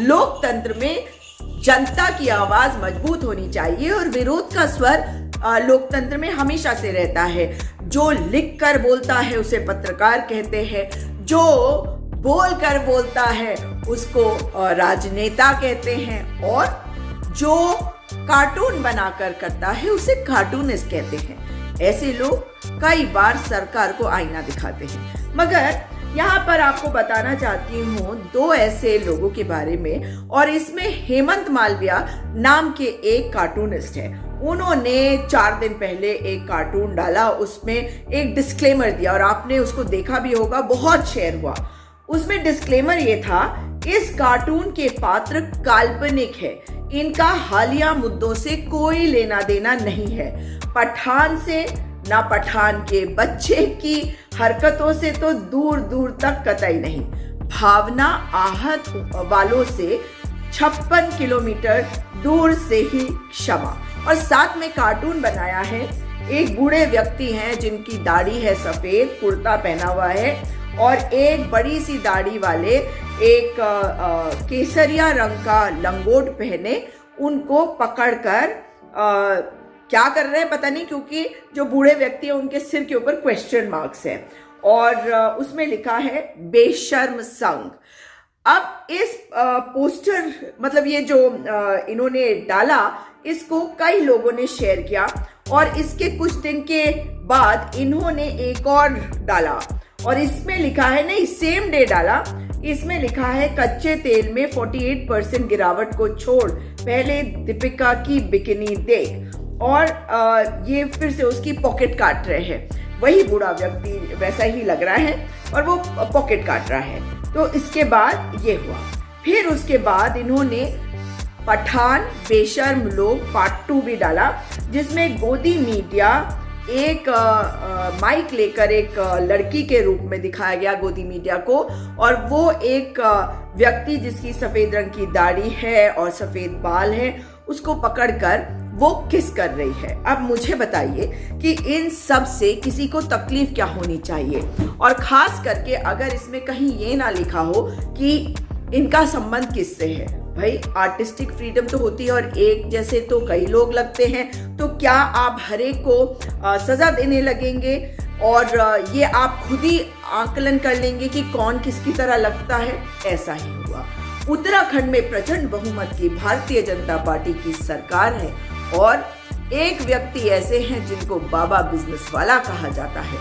लोकतंत्र में जनता की आवाज मजबूत होनी चाहिए और विरोध का स्वर लोकतंत्र में हमेशा से रहता है। जो लिख कर बोलता है उसे पत्रकार कहते हैं, जो बोल कर बोलता है उसको राजनेता कहते हैं, और जो कार्टून बनाकर करता है उसे कार्टूनिस्ट कहते हैं। ऐसे लोग कई बार सरकार को आईना दिखाते हैं। मगर यहाँ पर आपको बताना चाहती हूँ दो ऐसे लोगों के बारे में, और इसमें हेमंत मालविया नाम के एक कार्टूनिस्ट है। उन्होंने 4 दिन पहले एक कार्टून डाला, उसमें एक डिस्क्लेमर दिया और आपने उसको देखा भी होगा, बहुत शेयर हुआ। उसमें डिस्क्लेमर ये था, इस कार्टून के पात्र काल्पनिक है, इनका हालिया मुद्दों से कोई लेना देना नहीं है, पठान से ना पठान के बच्चे की हरकतों से तो दूर दूर तक कतई नहीं, भावना आहत वालों से 56 किलोमीटर दूर से ही क्षमा। और साथ में कार्टून बनाया है, एक बूढ़े व्यक्ति हैं जिनकी दाढ़ी है सफेद, कुर्ता पहना हुआ है, और एक बड़ी सी दाढ़ी वाले एक केसरिया रंग का लंगोट पहने उनको पकड़कर क्या कर रहे हैं पता नहीं, क्योंकि जो बूढ़े व्यक्ति हैं उनके सिर के ऊपर क्वेश्चन मार्क्स हैं और उसमें लिखा है बेशर्म संघ। अब इस पोस्टर, मतलब ये जो इन्होंने डाला, इसको कई लोगों ने शेयर किया और इसके कुछ दिन के बाद इन्होंने एक और डाला और इसमें लिखा है, नहीं सेम डे डाला, इसमें लिखा है कच्चे तेल में 48% गिरावट को छोड़ पहले दीपिका की बिकिनी देख, और ये फिर से उसकी पॉकेट काट रहे हैं। वही बूढ़ा व्यक्ति वैसा ही लग रहा है और वो पॉकेट काट रहा है। तो इसके बाद ये हुआ। फिर उसके बाद इन्होंने पठान बेशर्म लोग पार्ट 2 भी डाला, जिसमें गोदी मीडिया एक माइक लेकर एक लड़की के रूप में दिखाया गया गोदी मीडिया को, और वो एक व्यक्ति जिसकी सफेद रंग की दाढ़ी है और सफेद बाल है उसको पकड़कर वो किस कर रही है। अब मुझे बताइए कि इन सब से किसी को तकलीफ क्या होनी चाहिए, और खास करके अगर इसमें कहीं ये ना लिखा हो कि इनका संबंध किससे है। भाई आर्टिस्टिक फ्रीडम तो होती है और एक जैसे तो कई लोग लगते हैं, तो क्या आप हर एक को सजा देने लगेंगे और ये आप खुद ही आकलन कर लेंगे कि कौन किसकी तरह लगता है? ऐसा ही हुआ। उत्तराखंड में प्रचंड बहुमत की भारतीय जनता पार्टी की सरकार है और एक व्यक्ति ऐसे हैं जिनको बाबा बिजनेस वाला कहा जाता है।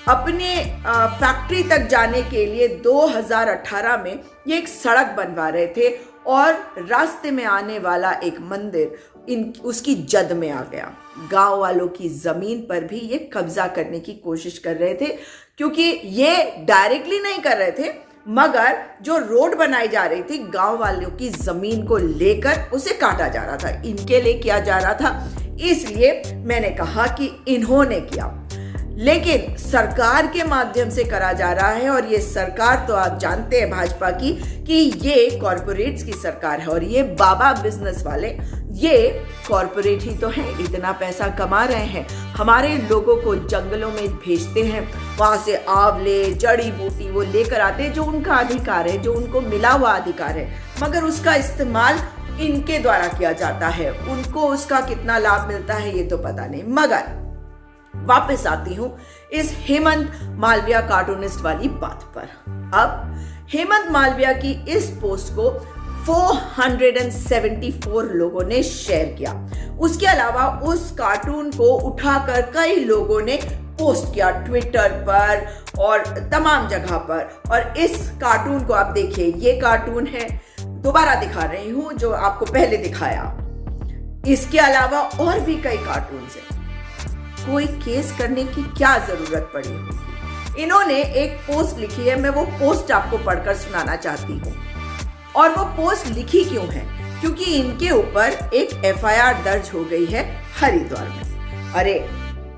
अपने फैक्ट्री तक जाने के लिए 2018 में ये एक सड़क बनवा रहे थे और रास्ते में आने वाला एक मंदिर उसकी जद में आ गया। गांव वालों की जमीन पर भी ये कब्जा करने की कोशिश कर रहे थे, क्योंकि ये डायरेक्टली नहीं कर रहे थे, मगर जो रोड बनाई जा रही थी गांव वालों की जमीन को लेकर उसे काटा जा रहा था, इनके लिए किया जा रहा था। इसलिए मैंने कहा कि इन्होंने किया, लेकिन सरकार के माध्यम से करा जा रहा है। और ये सरकार तो आप जानते हैं भाजपा की कि ये कॉरपोरेट्स की सरकार है, और ये बाबा बिजनेस वाले ये कॉरपोरेट ही तो हैं, इतना पैसा कमा रहे हैं, हमारे लोगों को जंगलों में भेजते हैं, वहां से आंवले जड़ी बूटी वो लेकर आते हैं, जो उनका अधिकार है, जो उनको मिला हुआ अधिकार है, मगर उसका इस्तेमाल इनके द्वारा किया जाता है। उनको उसका कितना लाभ मिलता है ये तो पता नहीं। मगर वापस आती हूं इस हेमंत मालविया कार्टूनिस्ट वाली बात पर। अब हेमंत मालविया की इस पोस्ट को 474 लोगों ने शेयर किया। उसके अलावा उस कार्टून को उठाकर कई लोगों ने पोस्ट किया ट्विटर पर और तमाम जगह पर। और इस कार्टून को आप देखिए, ये कार्टून है, दोबारा दिखा रही हूं जो आपको पहले दिखाया। इसके अलावा और भी कई कार्टून हैं। कोई केस करने की क्या जरूरत पड़ी होगी? इन्होंने एक पोस्ट लिखी है, मैं वो पोस्ट आपको पढ़कर सुनाना चाहती हूँ। और वो पोस्ट लिखी क्यों है? क्योंकि इनके ऊपर एक FIR दर्ज हो गई है हरिद्वार में। अरे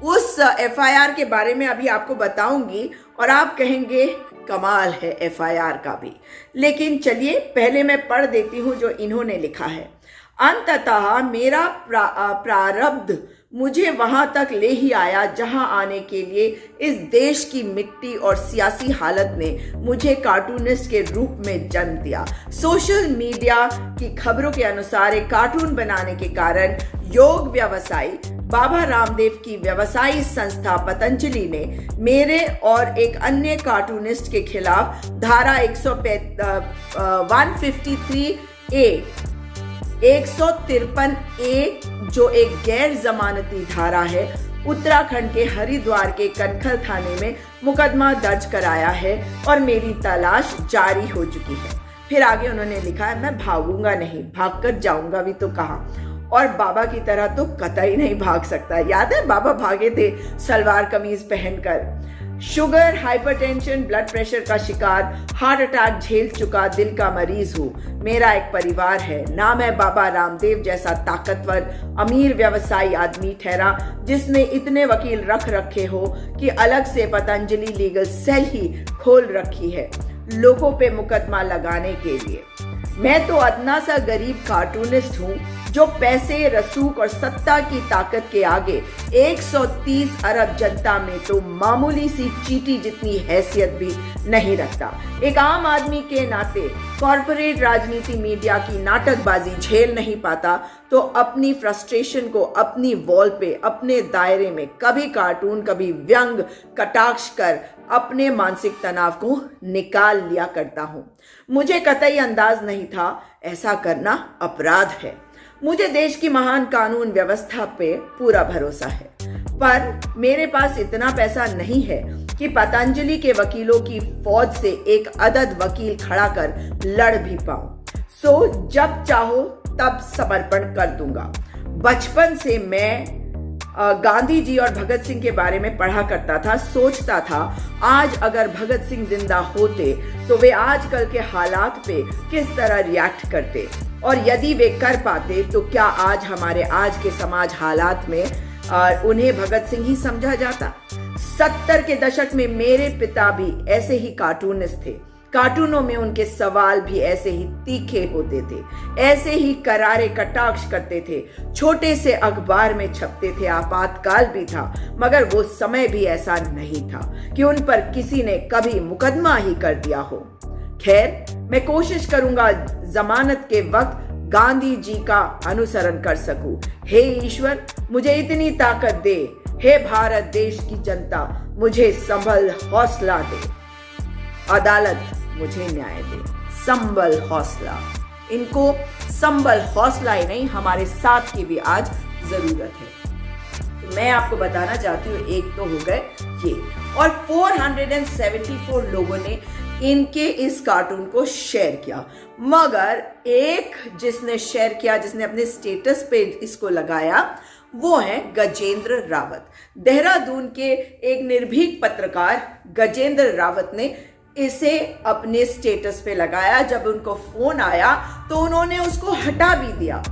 उस FIR के बारे में अभी आपको बताऊंगी और आप कहेंगे कमाल है FIR का भी। लेकिन चलिए पहले मैं पढ़ देती हूँ जो इन्होंने लिखा है। अंततः मेरा प्रारब्ध मुझे वहां तक ले ही आया जहां आने के लिए इस देश की मिट्टी और सियासी हालत ने मुझे कार्टूनिस्ट के रूप में जन्म दिया। सोशल मीडिया की खबरों के अनुसार एक कार्टून बनाने के कारण योग व्यवसायी बाबा रामदेव की व्यवसायी संस्था पतंजलि ने मेरे और एक अन्य कार्टूनिस्ट के खिलाफ धारा 153A जो एक गैर जमानती धारा है, उत्तराखंड के हरिद्वार के कनखल थाने में मुकदमा दर्ज कराया है और मेरी तलाश जारी हो चुकी है। फिर आगे उन्होंने लिखा है, मैं भागूंगा नहीं, भागकर जाऊंगा भी तो कहाँ, और बाबा की तरह तो कतई नहीं भाग सकता। याद है बाबा भागे थे सलवार कमीज पहनकर। शुगर, हाइपरटेंशन, ब्लड प्रेशर का शिकार, हार्ट अटैक झेल चुका दिल का मरीज हूँ। मेरा एक परिवार है ना। मैं बाबा रामदेव जैसा ताकतवर अमीर व्यवसायी आदमी ठहरा जिसने इतने वकील रख रखे हो कि अलग से पतंजलि लीगल सेल ही खोल रखी है लोगों पे मुकदमा लगाने के लिए। मैं तो अदना सा गरीब कार्टूनिस्ट हूँ जो पैसे, रसूख और सत्ता की ताकत के आगे 130 अरब जनता में तो मामूली सी चींटी जितनी हैसियत भी नहीं रखता। एक आम आदमी के नाते कॉरपोरेट राजनीति मीडिया की नाटकबाजी झेल नहीं पाता तो अपनी फ्रस्ट्रेशन को अपनी वॉल पे, अपने दायरे में कभी कार्टून, कभी व्यंग कटाक्ष कर अपने मानसिक तनाव को निकाल लिया करता हूँ। मुझे कतई अंदाज नहीं था ऐसा करना अपराध है। मुझे देश की महान कानून व्यवस्था पे पूरा भरोसा है, पर मेरे पास इतना पैसा नहीं है कि पतंजलि के वकीलों की फौज से एक अदद वकील खड़ा कर लड़ भी पाऊं। सो जब चाहो तब समर्पण कर दूंगा। बचपन से मैं गांधी जी और भगत सिंह के बारे में पढ़ा करता था। सोचता था आज अगर भगत सिंह जिंदा होते तो वे आजकल के हालात पे किस तरह रिएक्ट करते, और यदि वे कर पाते तो क्या आज हमारे आज के समाज हालात में उन्हें भगत सिंह ही समझा जाता। 70 के दशक में मेरे पिता भी ऐसे ही कार्टूनिस्ट थे। कार्टूनों में उनके सवाल भी ऐसे ही तीखे होते थे, ऐसे ही करारे कटाक्ष करते थे। छोटे से अखबार में छपते थे, आपातकाल भी था, मगर वो समय भी ऐसा नहीं था कि उन पर किसी ने कभी मुकदमा ही कर दिया हो। खैर, मैं कोशिश करूंगा जमानत के वक्त गांधी जी का अनुसरण कर सकूं। हे ईश्वर, मुझे इतनी ताकत दे। हे भारत देश की जनता, मुझे संभल हौसला दे। अदालत मुझे न्याय दे। संभल हौसला। इनको संभल हौसला ही नहीं, हमारे साथ की भी आज जरूरत है। तो मैं आपको बताना चाहती हूँ, एक तो हो गए ये, और 474 लोगों ने इनके इस कार्टून को शेयर किया, मगर एक जिसने शेयर किया, जिसने अपने स्टेटस पे इसको लगाया, वो है गजेंद्र रावत। देहरादून के एक निर्भीक पत्रकार गजेंद्र रावत ने इसे अपने स्टेटस पे लगाया। जब उनको फोन आया तो उन्होंने उसको हटा भी दिया,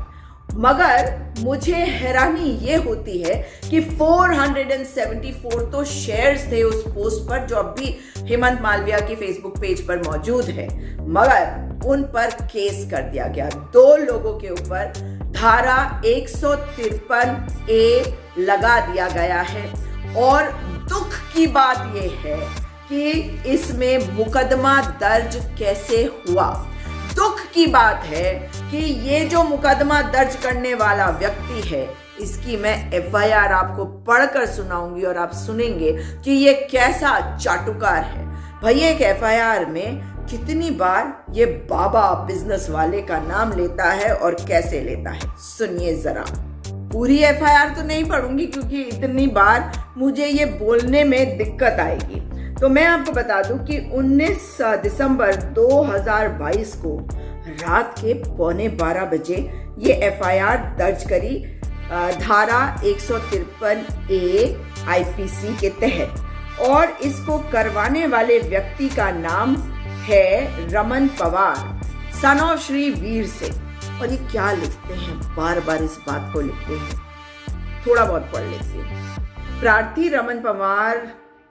मगर मुझे हैरानी ये होती है कि 474 तो शेयर्स थे उस पोस्ट पर जो अब भी हेमंत मालविया की फेसबुक पेज पर मौजूद है, मगर उन पर केस कर दिया गया। 2 लोगों के ऊपर धारा 153A लगा दिया गया है, और दुख की बात यह है कि इसमें मुकदमा दर्ज कैसे हुआ। दुख की बात है कि ये जो मुकदमा दर्ज करने वाला व्यक्ति है, इसकी मैं FIR आपको पढ़कर सुनाऊंगी और आप सुनेंगे कि ये कैसा चाटुकार है। भाई, एक FIR में कितनी बार ये बाबा बिजनेस वाले का नाम लेता है और कैसे लेता है, सुनिए जरा। पूरी FIR तो नहीं पढ़ूंगी क्योंकि इतनी बार मुझे ये बोलने में दिक्कत आएगी। तो मैं आपको बता दूं कि 19 दिसंबर 2022 को रात के 11:15 बजे ये FIR दर्ज करी धारा 153A IPC के तहत, और इसको करवाने वाले व्यक्ति का नाम है रमन पवार, सन ऑफ श्री वीर से। और ये क्या लिखते हैं, बार बार इस बात को लिखते हैं, थोड़ा बहुत पढ़ लेते हैं। प्रार्थी रमन पवार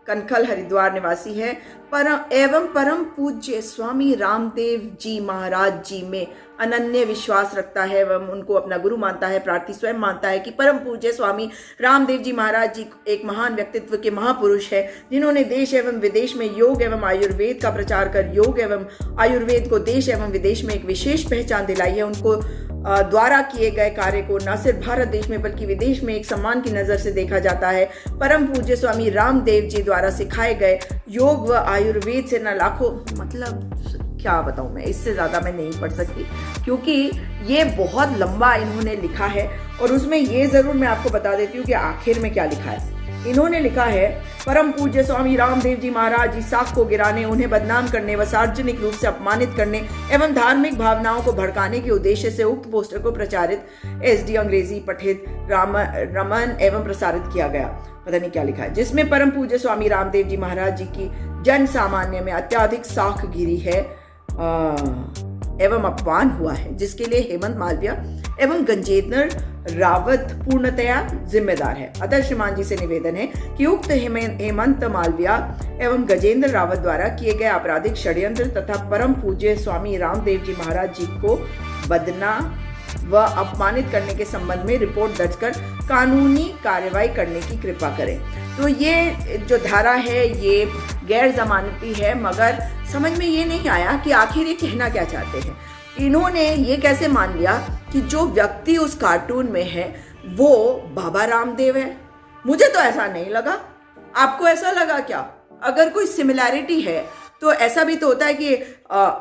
कनखल हरिद्वार निवासी है। परम पूज्य स्वामी रामदेव जी महाराज जी में अनन्य विश्वास रखता है एवं उनको अपना गुरु मानता है। प्रार्थी स्वयं मानता है कि परम पूज्य स्वामी रामदेव जी महाराज जी एक महान व्यक्तित्व के महापुरुष है, जिन्होंने देश एवं विदेश में योग एवं आयुर्वेद का प्रचार कर योग एवं आयुर्वेद को देश एवं विदेश में एक विशेष पहचान दिलाई है। उनको द्वारा किए गए कार्य को न सिर्फ भारत देश में बल्कि विदेश में एक सम्मान की नजर से देखा जाता है। परम पूज्य स्वामी रामदेव जी द्वारा सिखाए गए योग व आयुर्वेद से न लाखों, मतलब क्या बताऊं मैं, इससे ज्यादा मैं नहीं पढ़ सकती क्योंकि ये बहुत लंबा इन्होंने लिखा है। और उसमें ये जरूर मैं आपको बता देती हूँ कि आखिर में क्या लिखा है। इन्होंने लिखा है, परम पूज्य स्वामी रामदेव जी महाराज जी साख को गिराने, उन्हें बदनाम करने व सार्वजनिक रूप से अपमानित करने एवं धार्मिक भावनाओं को भड़काने के उद्देश्य से उक्त पोस्टर को प्रचारित SD अंग्रेजी पठित रमन एवं प्रसारित किया गया। पता नहीं क्या लिखा है, जिसमें परम पूज्य स्वामी रामदेव जी महाराज जी की जन सामान्य में अत्याधिक साख गिरी है एवं अपमान हुआ है, जिसके लिए हेमंत मालविया एवं गजेंद्र रावत पूर्णतया जिम्मेदार है। अतः श्रीमान जी से निवेदन है कि उक्त हेमंत मालविया एवं गजेंद्र रावत द्वारा किए गए आपराधिक षड्यंत्र तथा परम पूज्य स्वामी रामदेव जी महाराज जी को बदनाम व अपमानित करने के संबंध में रिपोर्ट दर्ज कर कानूनी कार्रवाई करने की कृपा करें। तो ये जो धारा है ये गैर जमानती है, मगर समझ में ये नहीं आया कि आखिर ये कहना क्या चाहते हैं। इन्होंने ये कैसे मान लिया कि जो व्यक्ति उस कार्टून में है वो बाबा रामदेव है? मुझे तो ऐसा नहीं लगा। आपको ऐसा लगा क्या? अगर कोई सिमिलैरिटी है तो ऐसा भी तो होता है कि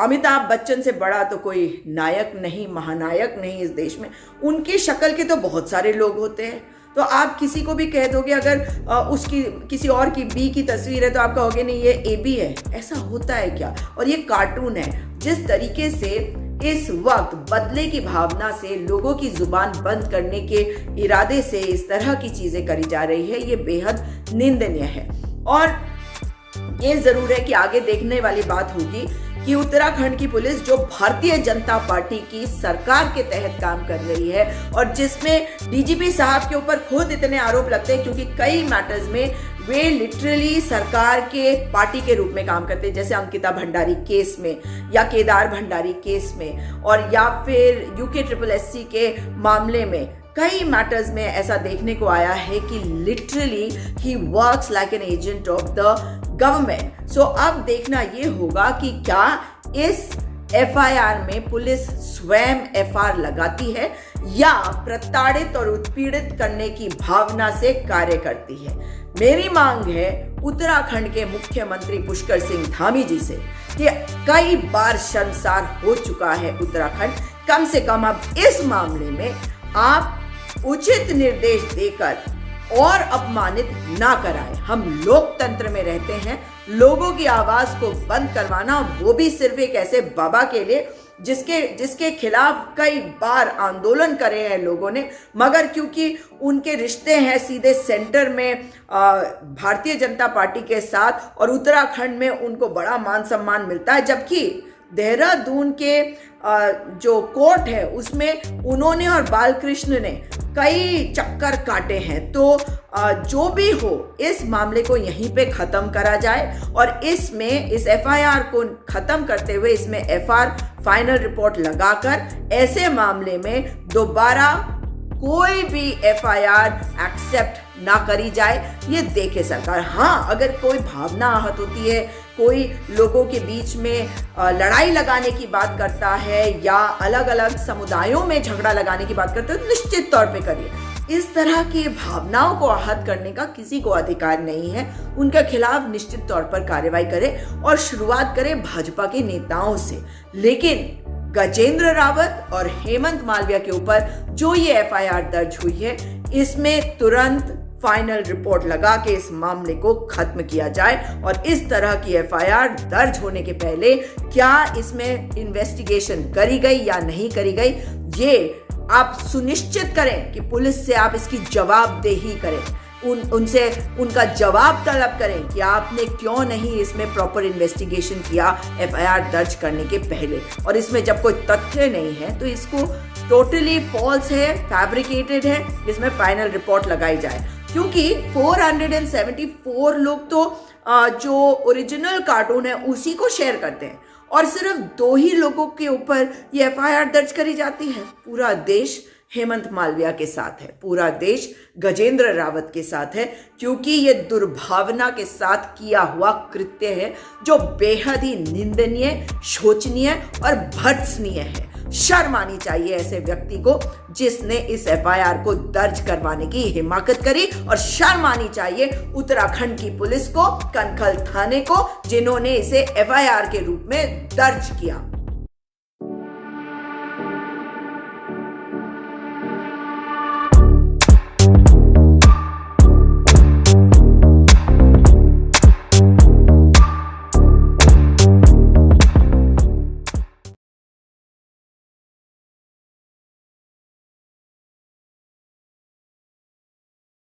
अमिताभ बच्चन से बड़ा तो कोई नायक नहीं, महानायक नहीं इस देश में। उनकी शक्ल के तो बहुत सारे लोग होते हैं। तो आप किसी को भी कह दोगे, अगर उसकी किसी और की बी की तस्वीर है तो आप कहोगे नहीं ये AB है। ऐसा होता है क्या? और ये कार्टून है। जिस तरीके से इस वक्त बदले की भावना से लोगों की जुबान बंद करने के इरादे से इस तरह की चीजें करी जा रही है, ये बेहद निंदनीय है। और ये जरूर है कि आगे देखने वाली बात होगी कि उत्तराखंड की पुलिस जो भारतीय जनता पार्टी की सरकार के तहत काम कर रही है और जिसमें DGP साहब के ऊपर खुद इतने आरोप लगते हैं, क्योंकि कई मैटर्स में वे लिटरली सरकार के पार्टी के रूप में काम करते हैं, जैसे अंकिता भंडारी केस में या केदार भंडारी केस में, और या फिर UKSSC के मामले में कई मैटर्स में ऐसा देखने को आया है कि लिटरली ही works like an agent of the government. So अब देखना ये होगा कि क्या इस FIR में पुलिस स्वयं FR लगाती है या प्रताड़ित और उत्पीड़ित करने की भावना से कार्य करती है। मेरी मांग है उत्तराखंड के मुख्यमंत्री पुष्कर सिंह धामी जी से कि कई बार शर्मसार हो चुका है उत्तराखंड, कम से कम अब इस मामले में आप उचित निर्देश देकर और अपमानित ना कराएं। हम लोकतंत्र में रहते हैं। लोगों की आवाज को बंद करवाना, वो भी सिर्फ एक ऐसे बाबा के लिए जिसके खिलाफ कई बार आंदोलन करे हैं लोगों ने, मगर क्योंकि उनके रिश्ते हैं सीधे सेंटर में भारतीय जनता पार्टी के साथ और उत्तराखंड में उनको बड़ा मान सम्मान मिलता है, जबकि देहरादून के जो कोर्ट है उसमें उन्होंने और बालकृष्ण ने कई चक्कर काटे हैं। तो जो भी हो, इस मामले को यहीं पे खत्म करा जाए और इसमें इस FIR को खत्म करते हुए इसमें FR फाइनल रिपोर्ट लगाकर ऐसे मामले में दोबारा कोई भी FIR एक्सेप्ट ना करी जाए, ये देखे सरकार। हाँ, अगर कोई भावना आहत होती है, कोई लोगों के बीच में लड़ाई लगाने की बात करता है या अलग अलग समुदायों में झगड़ा लगाने की बात करते हैं, तो निश्चित तौर पे करिए। इस तरह की भावनाओं को आहत करने का किसी को अधिकार नहीं है। उनके खिलाफ निश्चित तौर पर कार्रवाई करें और शुरुआत करें भाजपा के नेताओं से। लेकिन गजेंद्र रावत और हेमंत मालविया के ऊपर जो ये FIR दर्ज हुई है, इसमें तुरंत फाइनल रिपोर्ट लगा के इस मामले को खत्म किया जाए। और इस तरह की FIR दर्ज होने के पहले क्या इसमें इन्वेस्टिगेशन करी गई या नहीं करी गई, ये आप सुनिश्चित करें कि पुलिस से आप इसकी जवाबदेही करें, उनसे उनका जवाब तलब करें कि आपने क्यों नहीं इसमें प्रॉपर इन्वेस्टिगेशन किया FIR दर्ज करने के पहले। और इसमें जब कोई तथ्य नहीं है तो इसको टोटली फॉल्स है, फैब्रिकेटेड है, इसमें फाइनल रिपोर्ट लगाई जाए। क्योंकि 474 लोग तो जो ओरिजिनल कार्टून है उसी को शेयर करते हैं और सिर्फ 2 ही लोगों के ऊपर ये एफआईआर दर्ज करी जाती है। पूरा देश हेमंत मालविया के साथ है, पूरा देश गजेंद्र रावत के साथ है, क्योंकि ये दुर्भावना के साथ किया हुआ कृत्य है जो बेहद ही निंदनीय, शोचनीय और भर्त्सनीय है। शर्म आनी चाहिए ऐसे व्यक्ति को जिसने इस एफआईआर को दर्ज करवाने की हिमाकत करी, और शर्म आनी चाहिए उत्तराखंड की पुलिस को, कनखल थाने को, जिन्होंने इसे एफआईआर के रूप में दर्ज किया।